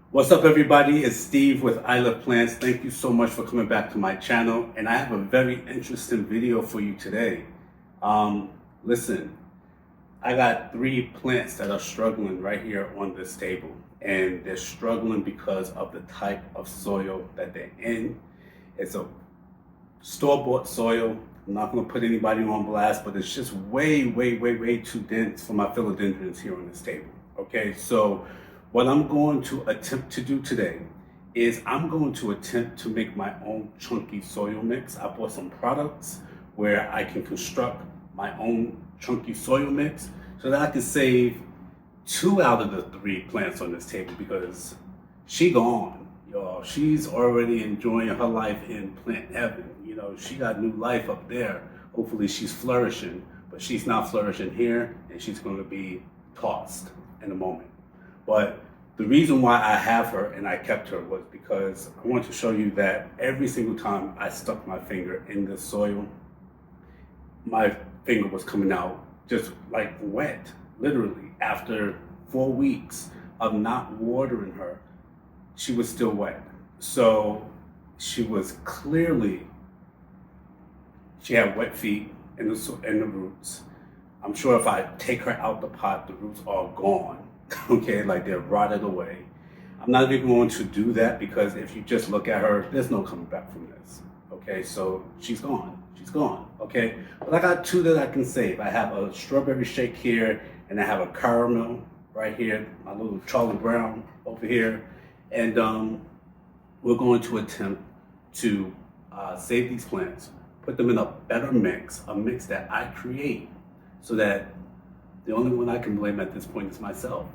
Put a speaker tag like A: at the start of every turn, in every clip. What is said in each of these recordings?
A: What's up, everybody? It's Steve with I Love Plants. Thank you so much for coming back to my channel, and I have a very interesting video for you today. Listen, I got 3 plants that are struggling right here on this table, and they're struggling because of the type of soil that they're in. It's a store-bought soil. I'm not going to put anybody on blast, but it's just way too dense for my philodendrons here on this table. Okay, so what I'm going to attempt to do today is I'm going to attempt to make my own chunky soil mix. I bought some products where I can construct my own chunky soil mix so that I can save 2 out of the 3 plants on this table, because she gone, y'all. She's already enjoying her life in plant heaven. You know, she got new life up there. Hopefully she's flourishing, but she's not flourishing here, and she's going to be tossed in a moment. But the reason why I have her and I kept her was because I want to show you that every single time I stuck my finger in the soil, my finger was coming out just like wet. Literally, after 4 weeks of not watering her, she was still wet. So she was clearly, she had wet feet in the roots. I'm sure if I take her out the pot, the roots are gone. Okay, like they're rotted away. I'm not even going to do that, because if you just look at her, there's no coming back from this. Okay, so she's gone. She's gone. Okay, but I got 2 that I can save. I have a strawberry shake here, and I have a caramel right here, my little Charlie Brown over here, and we're going to attempt to save these plants, put them in a better mix, a mix that I create, so that the only one I can blame at this point is myself.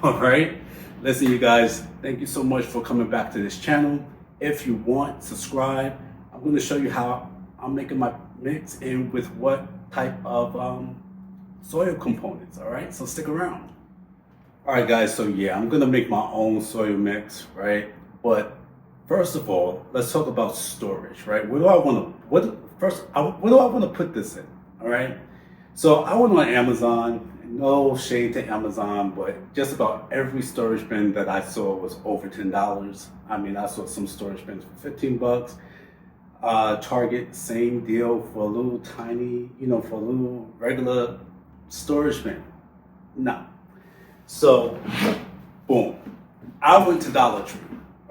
A: All right? Listen, you guys, thank you so much for coming back to this channel. If you want, subscribe. I'm going to show you how I'm making my mix and with what type of soil components. All right? So stick around. All right, guys. So yeah, I'm going to make my own soil mix, right? But first of all, let's talk about storage, right? Where do I want to put this in? All right? So I went on Amazon. No shade to Amazon, but just about every storage bin that I saw was over $10. I mean, I saw some storage bins for $15. Target, same deal for a little tiny, for a little regular storage bin. No. So, boom. I went to Dollar Tree,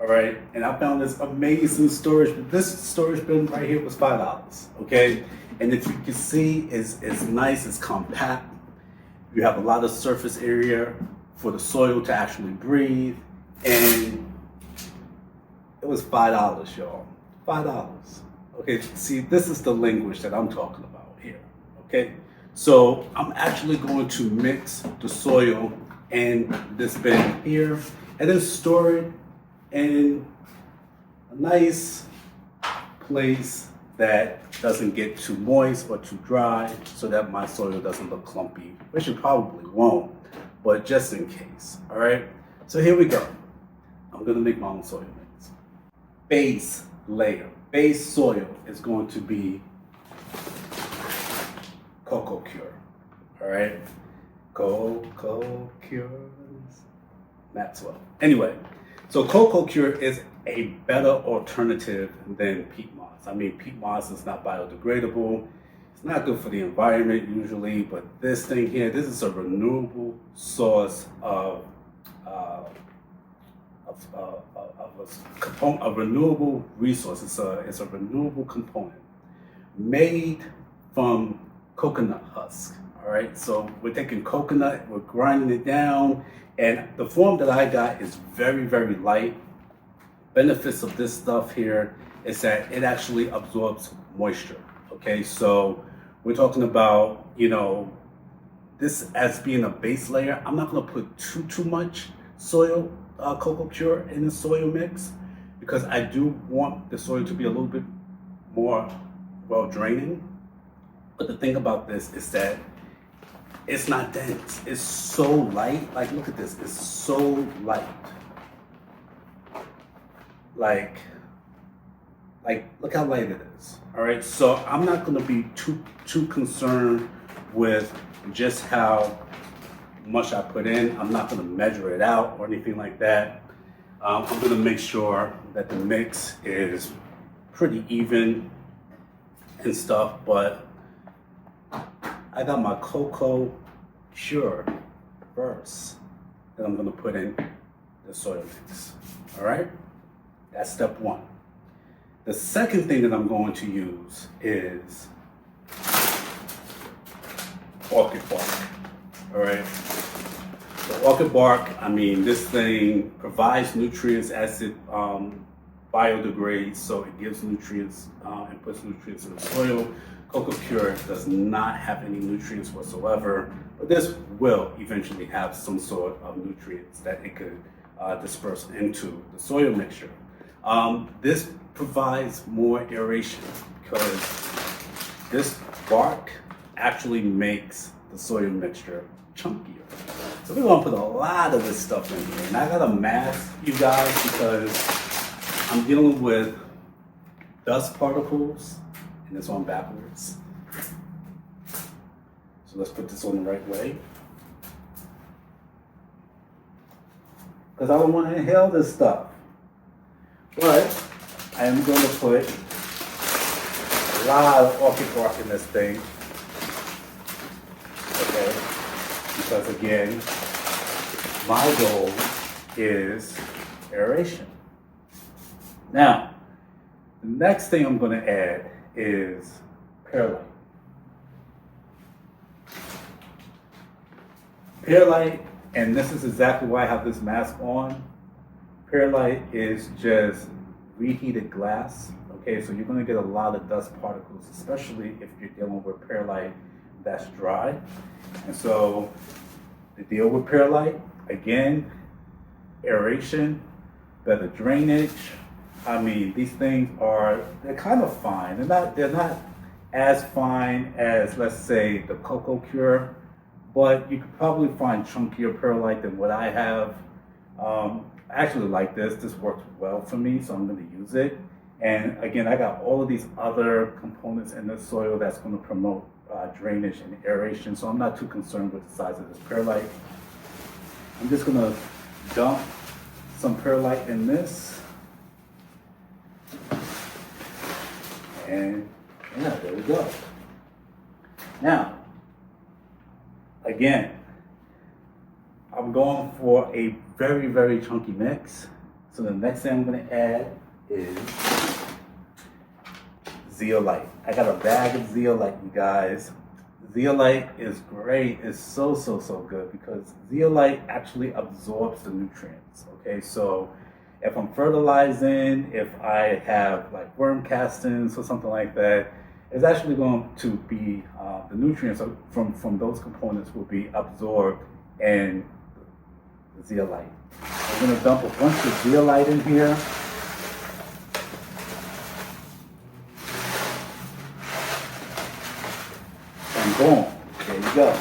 A: all right, and I found this amazing storage bin. This storage bin right here was $5, okay? And if you can see, it's nice, it's compact. You have a lot of surface area for the soil to actually breathe. And it was $5, y'all. $5. Okay, see, this is the language that I'm talking about here, okay? So I'm actually going to mix the soil in this bin here, and then store it in a nice place that doesn't get too moist or too dry, so that my soil doesn't look clumpy, which it probably won't, but just in case. All right, so here we go. I'm gonna make my own soil mix. Base layer, base soil is going to be coco coir. All right, coco coir, Maxwell. Anyway, so coco coir is a better alternative than peat moss. I mean, peat moss is not biodegradable. It's not good for the environment usually, but this thing here, this is a renewable source of a renewable resource. It's a renewable component made from coconut husk. All right, so we're taking coconut, we're grinding it down, and the form that I got is very light. Benefits of this stuff here is that it actually absorbs moisture. Okay, so we're talking about, this as being a base layer. I'm not going to put too much soil, coco coir in the soil mix, because I do want the soil to be a little bit more well draining. But the thing about this is that it's not dense. It's so light. Like, look at this. It's so light. Like, look how light it is. All right, so I'm not going to be too concerned with just how much I put in. I'm not going to measure it out or anything like that. I'm gonna make sure that the mix is pretty even and stuff, but I got my coco coir first that I'm gonna put in the soil mix, all right? That's step one. The second thing that I'm going to use is orchid bark, all right? The orchid bark, I mean, this thing provides nutrients as it biodegrades, so it gives nutrients and puts nutrients in the soil. Coco coir does not have any nutrients whatsoever, but this will eventually have some sort of nutrients that it could disperse into the soil mixture. This provides more aeration because this bark actually makes the soil mixture chunkier. So we're gonna put a lot of this stuff in here. And I gotta mask you guys because I'm dealing with dust particles and it's on backwards. So let's put this on the right way. Because I don't want to inhale this stuff. But I am going to put a lot of orchid bark in this thing. Okay? Because again, my goal is aeration. Now, the next thing I'm going to add is perlite. Perlite, and this is exactly why I have this mask on. Perlite is just reheated glass. Okay, so you're going to get a lot of dust particles, especially if you're dealing with perlite that's dry. And so the deal with perlite, again, aeration, better drainage. I mean, these things they're kind of fine. They're not as fine as, let's say, the coco coir, but you could probably find chunkier perlite than what I have. I actually like this. This works well for me, so I'm going to use it. And again, I got all of these other components in the soil that's going to promote drainage and aeration, so I'm not too concerned with the size of this perlite. I'm just going to dump some perlite in this. And yeah, there we go. Now, again, I'm going for a very, very chunky mix. So the next thing I'm going to add is zeolite. I got a bag of zeolite, you guys. Zeolite is great. It's so good because zeolite actually absorbs the nutrients. Okay, so if I'm fertilizing, if I have like worm castings or something like that, it's actually going to be the nutrients from those components will be absorbed in the zeolite. I'm going to dump a bunch of zeolite in here. And boom, there you go.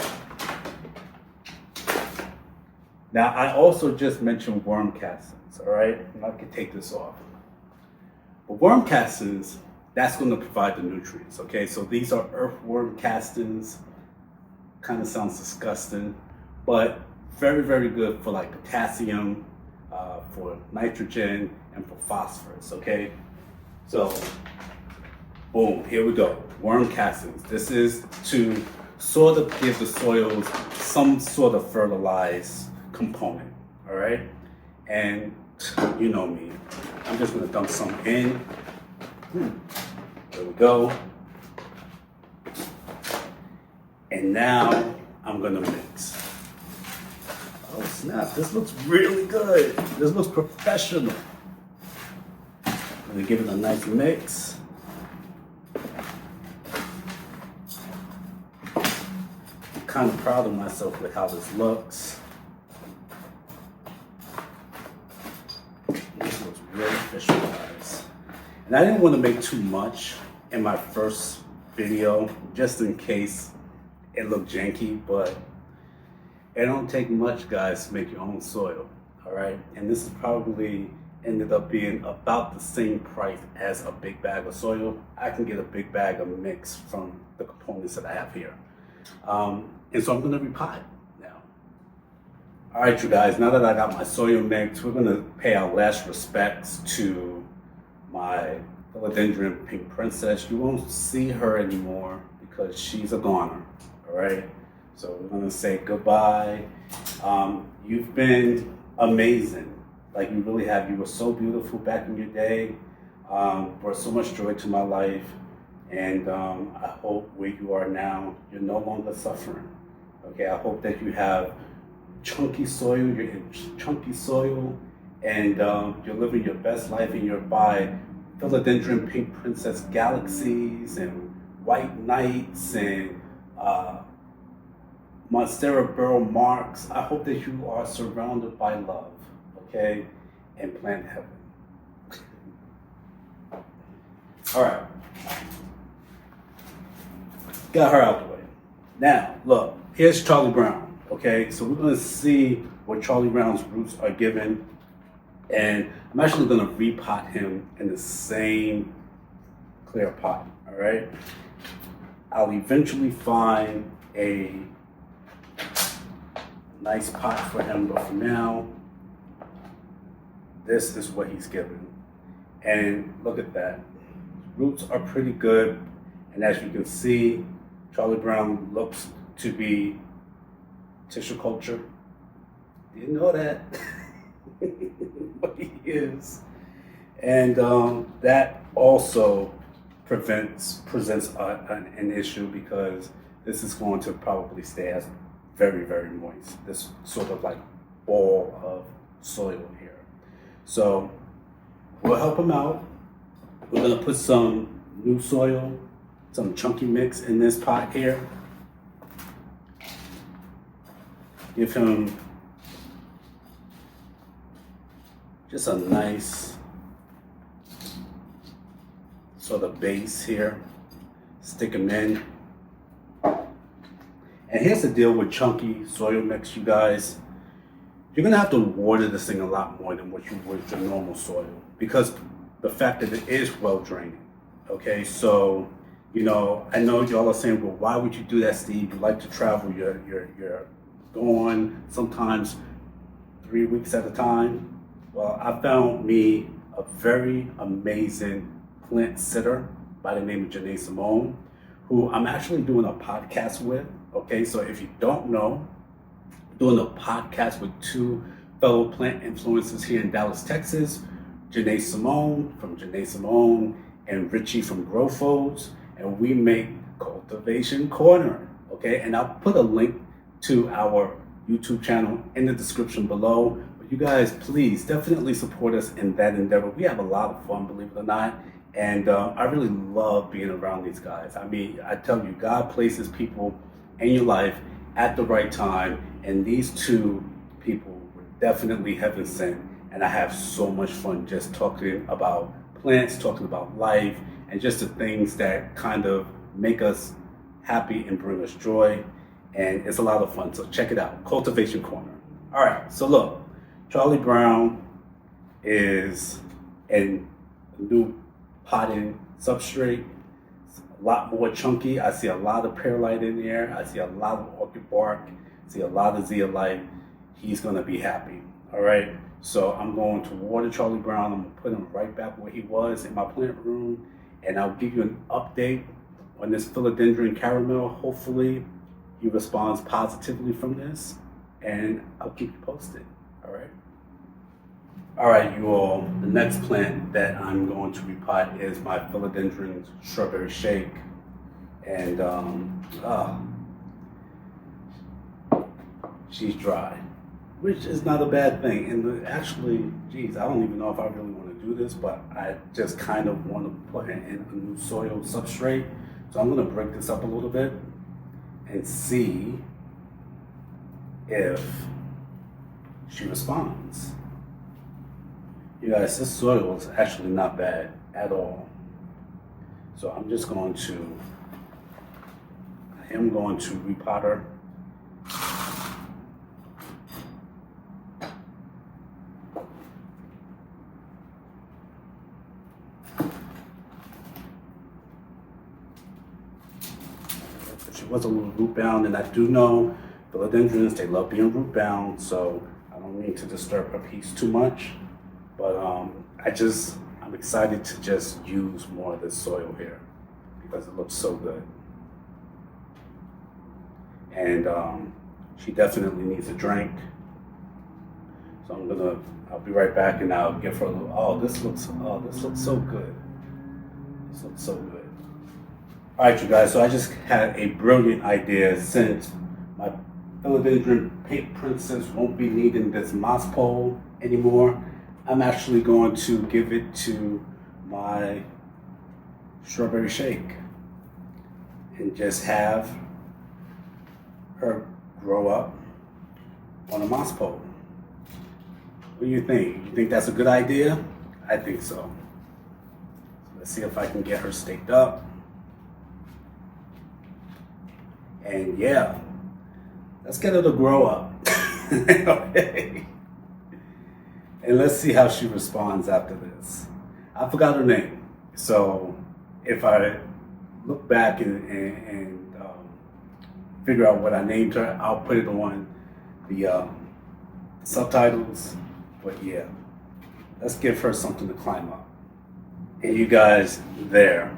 A: Now, I also just mentioned worm castings, all right? And I can take this off. But worm castings, that's going to provide the nutrients, okay? So these are earthworm castings. Kind of sounds disgusting, but very, very good for like potassium, for nitrogen, and for phosphorus, okay? So, boom, here we go. Worm castings. This is to sort of give the soils some sort of fertilized component, all right? And you know me, I'm just gonna dump some in. There we go. And now I'm gonna mix. Oh snap, this looks really good. This looks professional. I'm gonna give it a nice mix. I'm kind of proud of myself with how this looks. This looks really official, guys. And I didn't want to make too much in my first video, just in case it looked janky, but it don't take much, guys, to make your own soil, all right? And this is probably ended up being about the same price as a big bag of soil. I can get a big bag of mix from the components that I have here. And so I'm gonna repot now. All right, you guys, now that I got my soil mix, we're gonna pay our last respects to my Philodendron Pink Princess. You won't see her anymore because she's a goner, all right? So we're gonna say goodbye. You've been amazing, like you really have. You were so beautiful back in your day, brought so much joy to my life, and I hope where you are now, you're no longer suffering, okay? I hope that you have chunky soil, you're in chunky soil, and you're living your best life, and you're by Philodendron Pink Princess galaxies and white knights and Monstera burrow marks. I hope that you are surrounded by love, okay, and plant heaven. All right, got her out the way. Now, look, here's Charlie Brown. Okay, so we're gonna see what Charlie Brown's roots are given, and I'm actually gonna repot him in the same clear pot, all right? I'll eventually find a nice pot for him, but for now, this is what he's given. And look at that. Roots are pretty good, and as you can see, Charlie Brown looks to be tissue culture. Didn't know that, but he is. And that also presents an issue because this is going to probably stay as very, very moist. This sort of like ball of soil here. So we'll help him out. We're gonna put some new soil, some chunky mix in this pot here. Give him just a nice sort of base here. Stick him in. And here's the deal with chunky soil mix, you guys. You're gonna have to water this thing a lot more than what you would your normal soil because the fact that it is well draining. Okay, so you know, I know y'all are saying, well, why would you do that, Steve? You like to travel, you're gone sometimes 3 weeks at a time. Well, I found me a very amazing plant sitter by the name of Janae Simone, who I'm actually doing a podcast with. Okay, so if you don't know, I'm doing a podcast with two fellow plant influencers here in Dallas, Texas, Janae Simone from Janae Simone and Richie from Growfos, and we make Cultivation Corner. Okay, and I'll put a link to our YouTube channel in the description below. But you guys, please definitely support us in that endeavor. We have a lot of fun, believe it or not. And I really love being around these guys. I mean, I tell you, God places people in your life at the right time. And these two people were definitely heaven sent. And I have so much fun just talking about plants, talking about life, and just the things that kind of make us happy and bring us joy. And it's a lot of fun, so check it out, Cultivation Corner. All right, so look, Charlie Brown is in a new potting substrate. It's a lot more chunky. I see a lot of perlite in there. I see a lot of orchid bark. I see a lot of zeolite. He's gonna be happy, all right? So I'm going to water Charlie Brown. I'm gonna put him right back where he was in my plant room, and I'll give you an update on this philodendron caramel. Hopefully, he responds positively from this, and I'll keep you posted, all right? All right, you all, the next plant that I'm going to repot is my Philodendron Strawberry Shake. And she's dry, which is not a bad thing. And actually, geez, I don't even know if I really want to do this, but I just kind of want to put it in a new soil substrate. So I'm gonna break this up a little bit and see if she responds. You guys, this soil is actually not bad at all. So I'm just going to, I am going to repot her. She was a little root bound, and I do know philodendrons, they love being root bound, so I don't mean to disturb her peace too much, but I'm excited to just use more of this soil here because it looks so good. And she definitely needs a drink. So I'll be right back and I'll give her a little, this looks so good. This looks so good. All right, you guys, so I just had a brilliant idea. Since my Philodendron Pink Princess won't be needing this moss pole anymore, I'm actually going to give it to my strawberry shake and just have her grow up on a moss pole. What do you think? You think that's a good idea? I think so. So let's see if I can get her staked up. And yeah, let's get her to grow up. Okay. And let's see how she responds after this. I forgot her name. So if I look back and figure out what I named her, I'll put it on the subtitles. But yeah, let's give her something to climb up. And you guys, there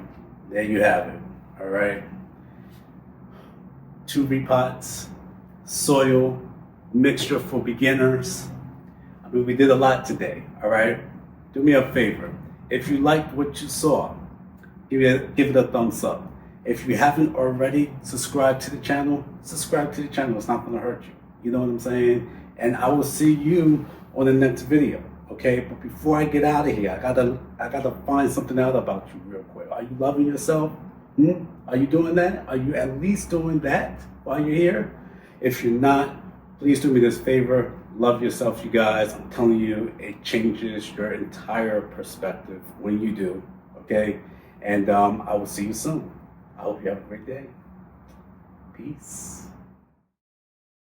A: you have it, all right? 2 repots, soil, mixture for beginners. I mean, we did a lot today, all right? Do me a favor. If you liked what you saw, give it a thumbs up. If you haven't already subscribed to the channel, subscribe to the channel. It's not gonna hurt you. You know what I'm saying? And I will see you on the next video, okay? But before I get out of here, I gotta find something out about you real quick. Are you loving yourself? Are you doing that? Are you at least doing that while you're here? If you're not, please do me this favor. Love yourself, you guys. I'm telling you, it changes your entire perspective when you do, okay? And I will see you soon. I hope you have a great day. Peace.